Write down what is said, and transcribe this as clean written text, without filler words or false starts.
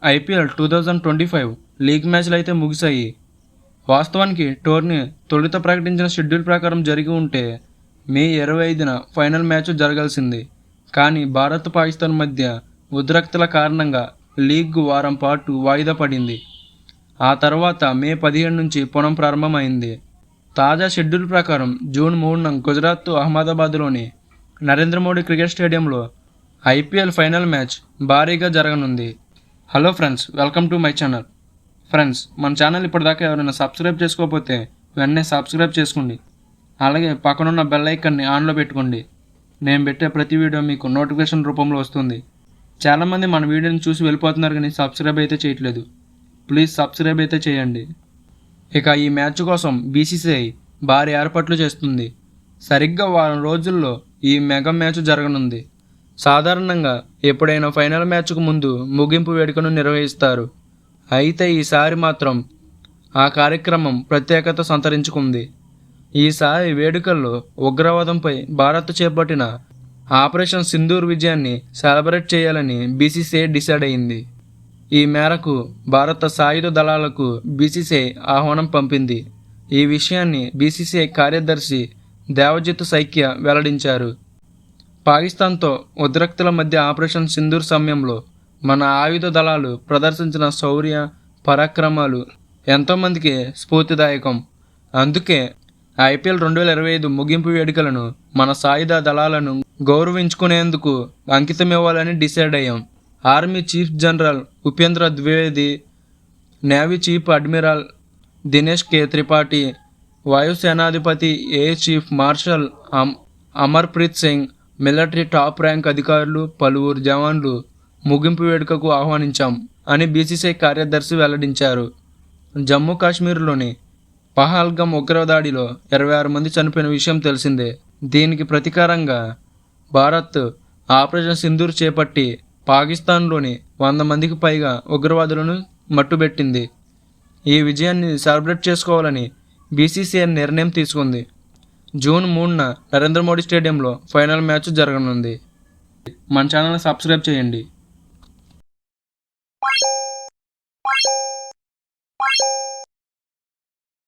IPL 2025 league మ్యాచ్లు అయితే ముగిశాయి. వాస్తవానికి టోర్నీ తొలుత ప్రకటించిన షెడ్యూల్ ప్రకారం జరిగి ఉంటే మే 25న ఫైనల్ మ్యాచ్ జరగాల్సింది. కానీ భారత్ పాకిస్తాన్ మధ్య ఉద్రిక్తతల కారణంగా లీగ్ వారం పాటు వాయిదా పడింది. ఆ తర్వాత మే 17 నుంచి పునః ప్రారంభమైంది. తాజా షెడ్యూల్ ప్రకారం జూన్ 3న గుజరాత్ అహ్మదాబాద్లోని నరేంద్ర మోడీ క్రికెట్ స్టేడియంలో ఐపీఎల్ ఫైనల్ మ్యాచ్ భారీగా జరగనుంది. Hello friends, welcome to my channel. Friends, మన ఛానల్ ఇప్పటిదాకా ఎవరైనా సబ్స్క్రైబ్ చేసుకోకపోతే వెంటనే సబ్స్క్రైబ్ చేసుకోండి. అలాగే పక్కనున్న బెల్ ఐకాన్ని ఆన్లో పెట్టుకోండి. నేను పెట్టే ప్రతి వీడియో మీకు నోటిఫికేషన్ రూపంలో వస్తుంది. చాలామంది మన వీడియోని చూసి వెళ్ళిపోతున్నారు కానీ సబ్స్క్రైబ్ అయితే చేయట్లేదు. ప్లీజ్ సబ్స్క్రైబ్ అయితే చేయండి. ఇక ఈ మ్యాచ్ కోసం బీసీసీఐ భారీ ఏర్పాట్లు చేస్తుంది. సరిగ్గా వారం రోజుల్లో ఈ మెగా మ్యాచ్ జరగనుంది. సాధారణంగా ఎప్పుడైనా ఫైనల్ మ్యాచ్కు ముందు ముగింపు వేడుకను నిర్వహిస్తారు. అయితే ఈసారి మాత్రం ఆ కార్యక్రమం ప్రత్యేకత సంతరించుకుంది. ఈసారి వేడుకల్లో ఉగ్రవాదంపై భారత్ చేపట్టిన ఆపరేషన్ సింధూర్ విజయాన్ని సెలబ్రేట్ చేయాలని బీసీసీఐ డిసైడ్ అయింది. ఈ మేరకు భారత సాయుధ దళాలకు బీసీసీఐ ఆహ్వానం పంపింది. ఈ విషయాన్ని బీసీసీఐ కార్యదర్శి దేవజిత్ సైకియా వెల్లడించారు. పాకిస్తాన్తో ఉద్రిక్తతల మధ్య ఆపరేషన్ సింధూర్ సమయంలో మన ఆయుధ దళాలు ప్రదర్శించిన శౌర్య పరాక్రమాలు ఎంతోమందికి స్ఫూర్తిదాయకం. అందుకే ఐపీఎల్ 2025 ముగింపు వేడుకలను మన సాయుధ దళాలను గౌరవించుకునేందుకు అంకితమివ్వాలని డిసైడ్ అయ్యాం. Army chief general Upendra Dwivedi, navy chief admiral Dinesh K Tripathi, వాయుసేనాధిపతి air chief marshal Amarpreet Singh, military top rank అధికారులు, పలువురు జవాన్లు ముగింపు వేడుకకు ఆహ్వానించాం అని బీసీసీఐ కార్యదర్శి వెల్లడించారు. జమ్మూ కాశ్మీర్లోని పహల్గామ్ ఉగ్రదాడిలో 26 మంది చనిపోయిన విషయం తెలిసిందే. దీనికి ప్రతీకారంగా భారత్ ఆపరేషన్ సింధూర్ చేపట్టి పాకిస్తాన్లోని 100 మందికి పైగా ఉగ్రవాదులను మట్టుబెట్టింది. ఈ విజయాన్ని సెలబ్రేట్ చేసుకోవాలని బీసీసీఐ నిర్ణయం తీసుకుంది. జూన్ 3న నరేంద్ర మోడీ స్టేడియంలో ఫైనల్ మ్యాచ్ జరగనుంది. మన ఛానల్ని సబ్స్క్రైబ్ చేయండి.